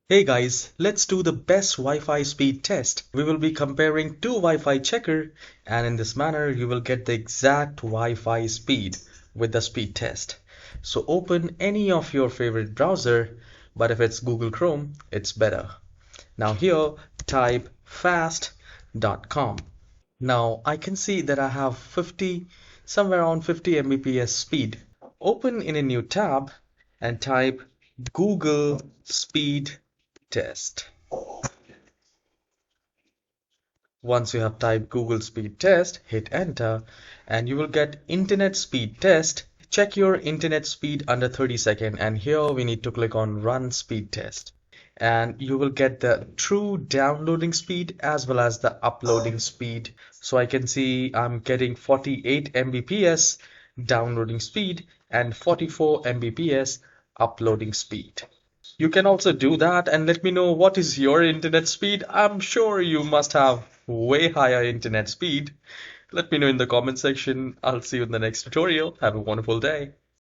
Hey guys, let's do the best Wi-Fi speed test. We will be comparing two Wi-Fi checker, and in this manner you will get the exact Wi-Fi speed with the speed test. So open any of your favorite browser, but if it's Google Chrome, it's better. Now here type fast.com. Now I can see that I have somewhere around 50 Mbps speed. Open in a new tab and type Google Speed Test. Once you have typed Google Speed Test, hit enter and you will get Internet Speed Test. Check your internet speed under 30 seconds, and here we need to click on Run Speed Test. And you will get the true downloading speed as well as the uploading speed. So I can see I'm getting 48 Mbps downloading speed and 44 Mbps uploading speed. You can also do that and let me know what is your internet speed. I'm sure you must have way higher internet speed. Let me know in the comment section. I'll see you in the next tutorial. Have a wonderful day.